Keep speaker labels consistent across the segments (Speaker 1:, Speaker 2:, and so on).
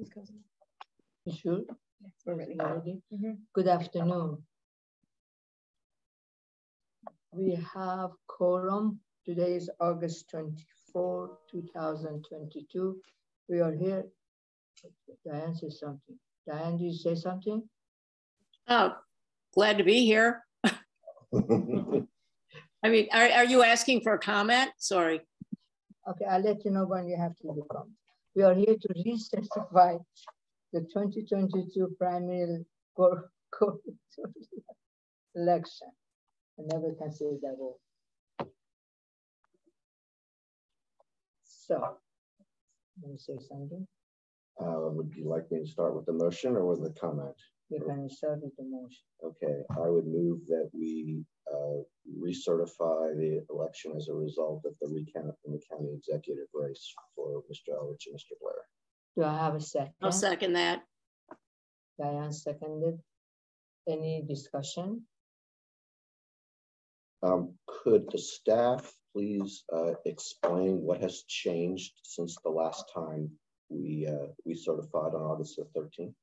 Speaker 1: You sure?
Speaker 2: We're ready.
Speaker 1: Good afternoon. We have quorum. Today is August 24, 2022. We are here. Diane says something. Diane, do you say something?
Speaker 2: Oh, glad to be here. I mean, are you asking for a comment? Sorry.
Speaker 1: Okay, I'll let you know when you have to do comment. We are here to recertify the 2022 primary election. I never can say that word. So, let me say something.
Speaker 3: Would you like me to start with the motion or with the comment?
Speaker 1: You can start with the motion.
Speaker 3: Okay, I would move that we recertify the election as a result of the recount in the county executive race for Mr. Elrich and Mr. Blair.
Speaker 1: Do I have a second?
Speaker 2: I'll second that.
Speaker 1: Diane seconded. Any discussion?
Speaker 3: Could the staff please explain what has changed since the last time we certified on August the 13th?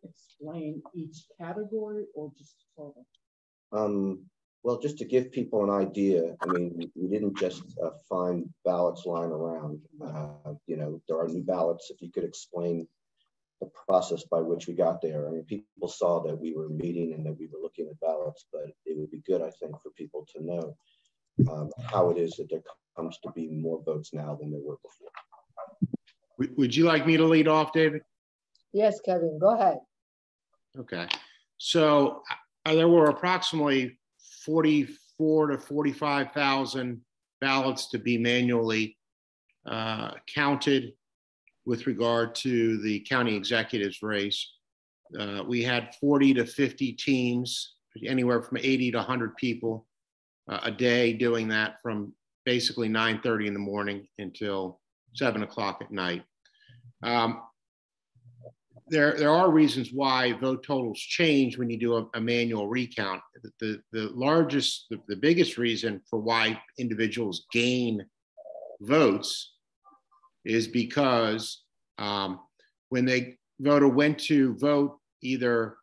Speaker 4: Explain each category or just total?
Speaker 3: Well, just to give people an idea, I mean, we didn't just find ballots lying around. You know, there are new ballots. If you could explain the process by which we got there. I mean, people saw that we were meeting and that we were looking at ballots, but it would be good, I think, for people to know how it is that there comes to be more votes now than there were before.
Speaker 5: Would you like me to lead off, David?
Speaker 1: Yes, Kevin, go ahead.
Speaker 5: Okay. So there were approximately 44 to 45,000 ballots to be manually counted with regard to the county executive's race. We had 40 to 50 teams, anywhere from 80 to 100 people a day doing that from basically 9:30 in the morning until 7 o'clock at night. There are reasons why vote totals change when you do a manual recount. The biggest reason for why individuals gain votes is because when the voter went to vote either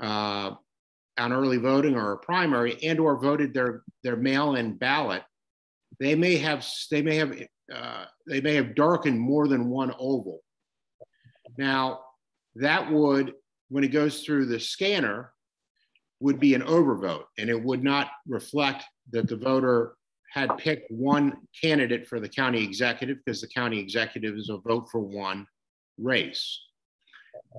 Speaker 5: on early voting or a primary and or voted their mail-in ballot, they may have darkened more than one oval. Now, that would, when it goes through the scanner, would be an overvote, and it would not reflect that the voter had picked one candidate for the county executive, because the county executive is a vote for one race.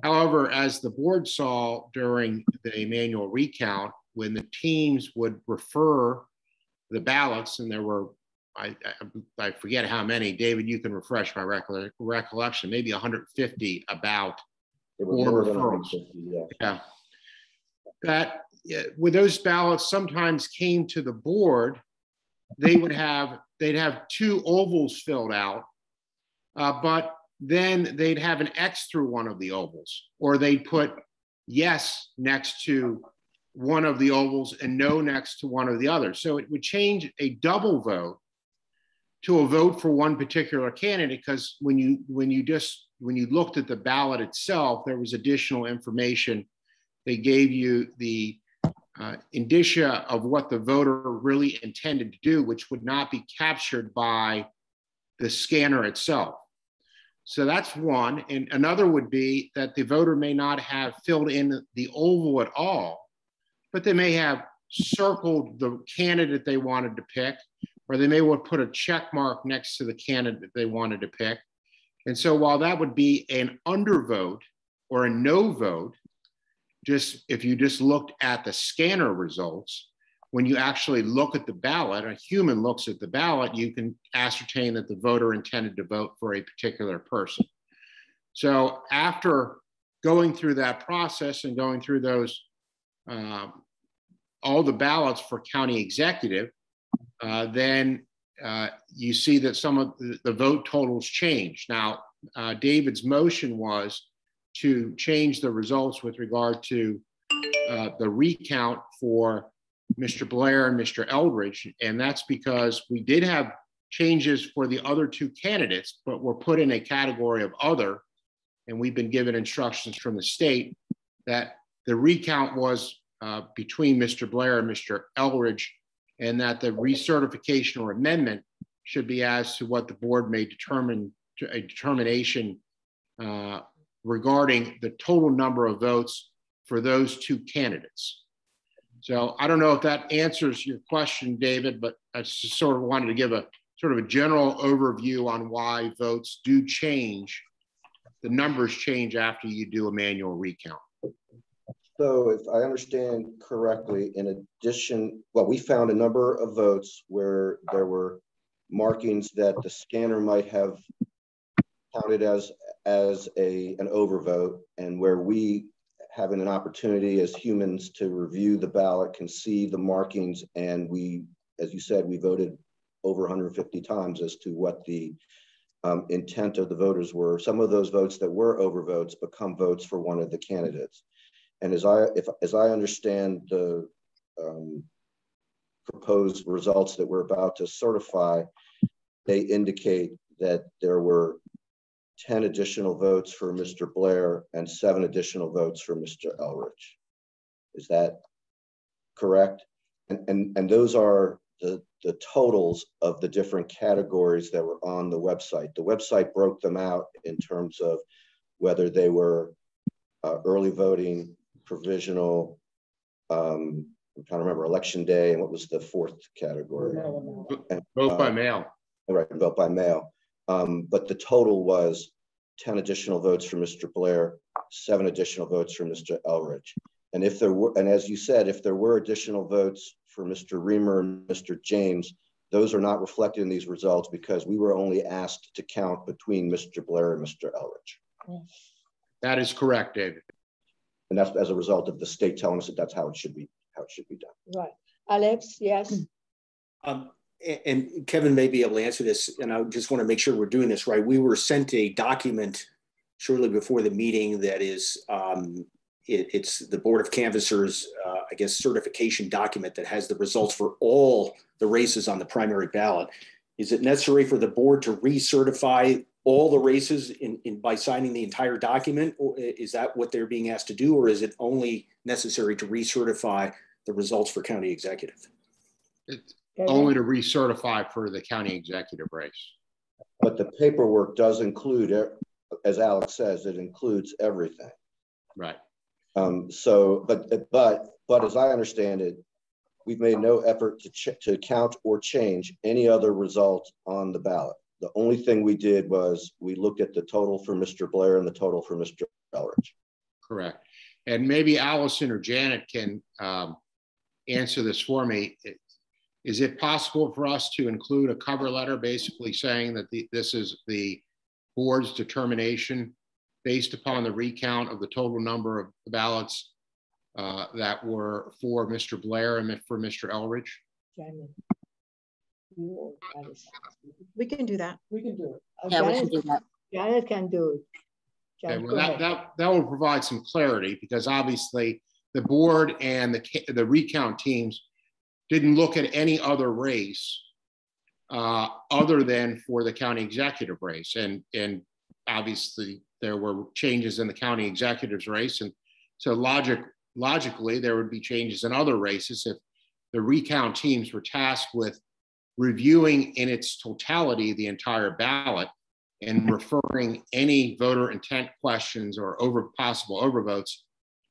Speaker 5: However, as the board saw during the manual recount, when the teams would refer the ballots, and there were, I forget how many, David, you can refresh my recollection, maybe 150 about more referrals. Yeah. That when those ballots sometimes came to the board, they'd have two ovals filled out, but then they'd have an X through one of the ovals, or they'd put yes next to one of the ovals and no next to one of the others. So it would change a double vote to a vote for one particular candidate, because when you looked at the ballot itself, there was additional information. They gave you the indicia of what the voter really intended to do, which would not be captured by the scanner itself. So that's one. And another would be that the voter may not have filled in the oval at all, but they may have circled the candidate they wanted to pick, or they may want to put a check mark next to the candidate they wanted to pick. And so while that would be an undervote or a no vote, just if you just looked at the scanner results, when you actually look at the ballot, a human looks at the ballot, you can ascertain that the voter intended to vote for a particular person. So after going through that process and going through those, all the ballots for county executive, then you see that some of the vote totals change. Now, David's motion was to change the results with regard to the recount for Mr. Blair and Mr. Eldridge, and that's because we did have changes for the other two candidates, but were put in a category of other, and we've been given instructions from the state that the recount was between Mr. Blair and Mr. Elridge, and that the recertification or amendment should be as to what the board may determine, a determination regarding the total number of votes for those two candidates. So I don't know if that answers your question, David, but I just sort of wanted to give a sort of a general overview on why votes do change. The numbers change after you do a manual recount.
Speaker 3: So if I understand correctly, in addition, well, we found a number of votes where there were markings that the scanner might have counted as an overvote, and where we, having an opportunity as humans to review the ballot, can see the markings, and we, as you said, we voted over 150 times as to what the intent of the voters were. Some of those votes that were overvotes become votes for one of the candidates. And as I understand the proposed results that we're about to certify, they indicate that there were 10 additional votes for Mr. Blair and 7 additional votes for Mr. Elridge. Is that correct? And those are the totals of the different categories that were on the website. The website broke them out in terms of whether they were early voting, provisional, I'm trying to remember, election day, and what was the fourth category?
Speaker 5: Vote by mail.
Speaker 3: Right, vote by mail. But the total was 10 additional votes for Mr. Blair, 7 additional votes for Mr. Elridge. And if there were, and as you said, if there were additional votes for Mr. Reamer and Mr. James, those are not reflected in these results because we were only asked to count between Mr. Blair and Mr. Elridge.
Speaker 5: That is correct, David.
Speaker 3: And that's as a result of the state telling us that that's how it should be done.
Speaker 1: Right. Alex, yes.
Speaker 6: And Kevin may be able to answer this, and I just want to make sure we're doing this right. We were sent a document shortly before the meeting that is, it's the Board of Canvassers, I guess, certification document that has the results for all the races on the primary ballot. Is it necessary for the board to recertify all the races by signing the entire document? Or is that what they're being asked to do? Or is it only necessary to recertify the results for county executive?
Speaker 5: It's only to recertify for the county executive race.
Speaker 3: But the paperwork does include, as Alex says, it includes everything.
Speaker 5: Right.
Speaker 3: So, but as I understand it, we've made no effort to count or change any other result on the ballot. The only thing we did was we looked at the total for Mr. Blair and the total for Mr. Elridge.
Speaker 5: Correct. And maybe Allison or Janet can answer this for me. Is it possible for us to include a cover letter basically saying that this is the board's determination based upon the recount of the total number of ballots that were for Mr. Blair and for Mr. Elridge?
Speaker 1: Janet.
Speaker 7: We can do that.
Speaker 4: We can do it.
Speaker 7: Yeah, we can do that.
Speaker 1: Janet can do it. Janet,
Speaker 5: Okay, well, that will provide some clarity because obviously the board and the recount teams didn't look at any other race other than for the county executive race. And obviously there were changes in the county executive's race. And so logically, there would be changes in other races if the recount teams were tasked with reviewing in its totality the entire ballot and referring any voter intent questions or possible overvotes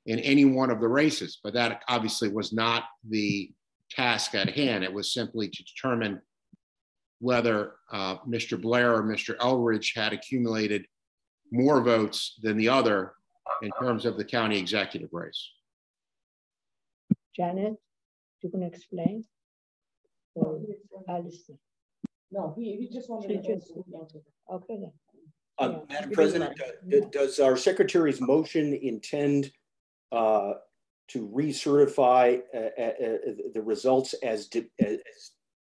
Speaker 5: in any one of the races. But that obviously was not the task at hand. It was simply to determine whether Mr. Blair or Mr. Elridge had accumulated more votes than the other in terms of the county executive race.
Speaker 1: Janet, you can explain? Or Allison?
Speaker 4: No, he just wanted to answer.
Speaker 1: Okay then.
Speaker 6: Yeah. Madam President, does our secretary's motion intend to recertify the results as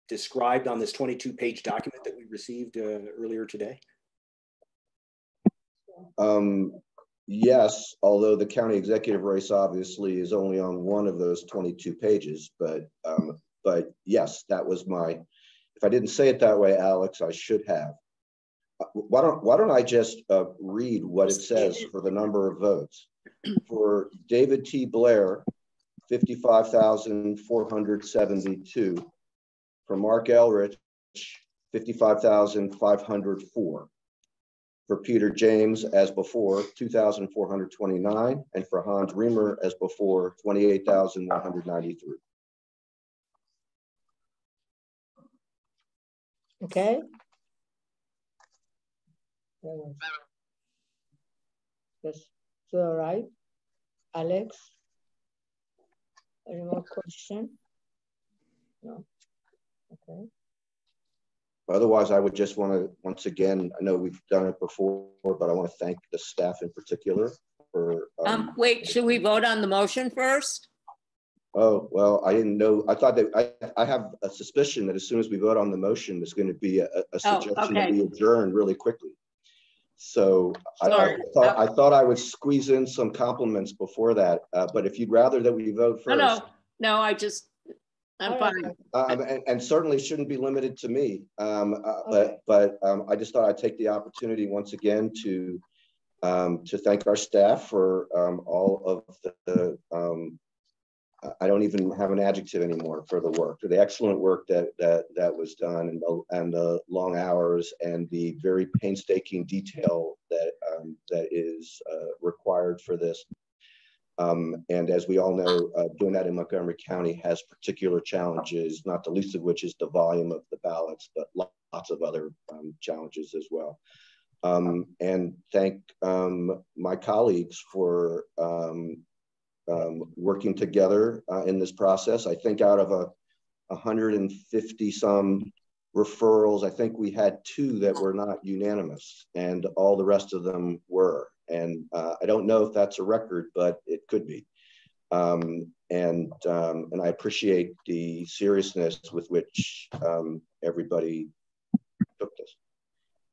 Speaker 6: described on this 22-page document that we received earlier today?
Speaker 3: Yes, although the county executive race obviously is only on one of those 22 pages, but yes, that was my if I didn't say it that way, Alex, I should have. Why don't I just read what it says for the number of votes? For David T. Blair, 55,472. For Mark Elrich, 55,504. For Peter James, as before, 2,429. And for Hans Riemer, as before, 28,193.
Speaker 1: Okay. Yes, so all right. Alex, any more question? No. Okay.
Speaker 3: Otherwise, I would just want to, once again, I know we've done it before, but I want to thank the staff in particular for.
Speaker 2: Wait, should we vote on the motion first?
Speaker 3: Oh, well, I didn't know. I thought that I have a suspicion that as soon as we vote on the motion, there's going to be a suggestion that we adjourn really quickly. So I thought I would squeeze in some compliments before that. But if you'd rather that we vote first.
Speaker 2: No, I'm fine.
Speaker 3: And certainly shouldn't be limited to me. But I just thought I'd take the opportunity once again to thank our staff for all of the I don't even have an adjective anymore for the work, for the excellent work that was done, and the long hours and the very painstaking detail that is required for this. And as we all know, doing that in Montgomery County has particular challenges, not the least of which is the volume of the ballots, but lots of other challenges as well. And thank my colleagues for working together in this process. I think out of 150 some referrals, I think we had 2 that were not unanimous, and all the rest of them were. And I don't know if that's a record, but it could be. And I appreciate the seriousness with which everybody took this.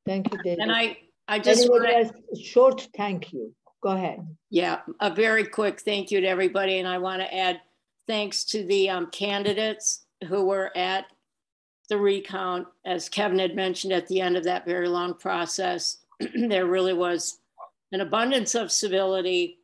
Speaker 1: Thank you, David.
Speaker 2: And I just want
Speaker 1: a short thank you. Go ahead.
Speaker 2: Yeah, a very quick thank you to everybody. And I want to add thanks to the candidates who were at the recount. As Kevin had mentioned at the end of that very long process, there really was an abundance of civility,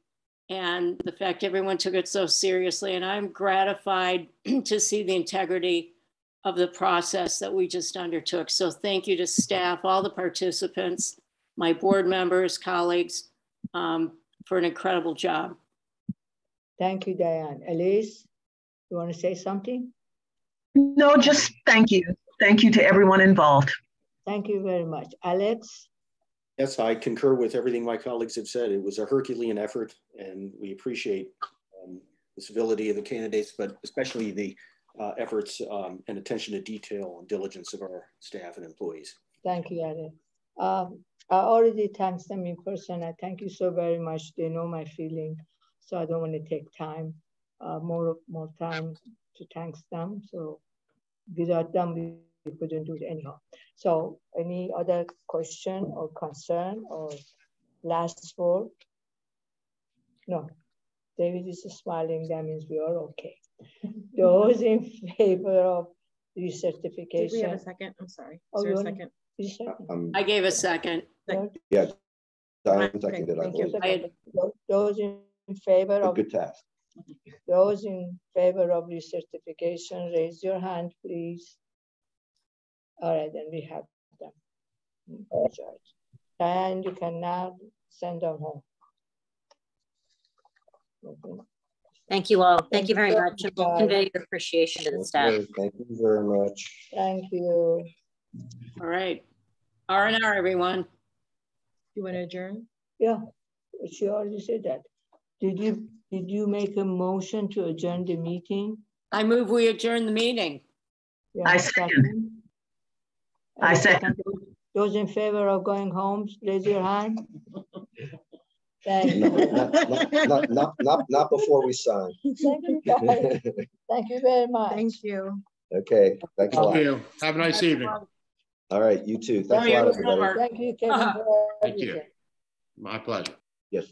Speaker 2: and the fact everyone took it so seriously. And I'm gratified to see the integrity of the process that we just undertook. So thank you to staff, all the participants, my board members, colleagues, for an incredible job.
Speaker 1: Thank you, Diane. Elise, you want to say something?
Speaker 8: No, just thank you. Thank you to everyone involved.
Speaker 1: Thank you very much. Alex?
Speaker 6: Yes, I concur with everything my colleagues have said. It was a Herculean effort, and we appreciate the civility of the candidates, but especially the efforts and attention to detail and diligence of our staff and employees.
Speaker 1: Thank you, Alex. I already thanked them in person. I thank you so very much. They know my feeling, so I don't want to take time, more time to thank them. So without them, we couldn't do it anyhow. So any other question or concern or last word? No. David is smiling. That means we are okay. Those in favor of recertification.
Speaker 7: Did we have a second? I'm sorry.
Speaker 1: Is there a
Speaker 7: second?
Speaker 2: I gave a second.
Speaker 3: Yeah, Diane seconded.
Speaker 1: Okay, those in favor of
Speaker 3: good task.
Speaker 1: Those in favor of recertification, raise your hand, please. All right, then we have them. And you can now send them home. Okay.
Speaker 9: Thank you all. Thank you very much. And we'll convey your appreciation to the staff.
Speaker 3: Thank you very much.
Speaker 1: Thank you.
Speaker 2: All right. R&R, everyone.
Speaker 7: You want to adjourn?
Speaker 1: Yeah, she already said that. Did you make a motion to adjourn the meeting?
Speaker 2: I move we adjourn the meeting.
Speaker 1: Yeah,
Speaker 8: I second. I second.
Speaker 1: Those in favor of going home, raise your hand. Thank you.
Speaker 3: Not before we sign.
Speaker 1: Thank you, guys. Thank you very much.
Speaker 7: Thank you.
Speaker 3: Okay, thanks a lot.
Speaker 5: Thank you. Have a nice evening.
Speaker 3: All right, you too. Thanks a lot, everybody.
Speaker 1: Thank you, Kevin.
Speaker 5: Thank you. My pleasure.
Speaker 3: Yes.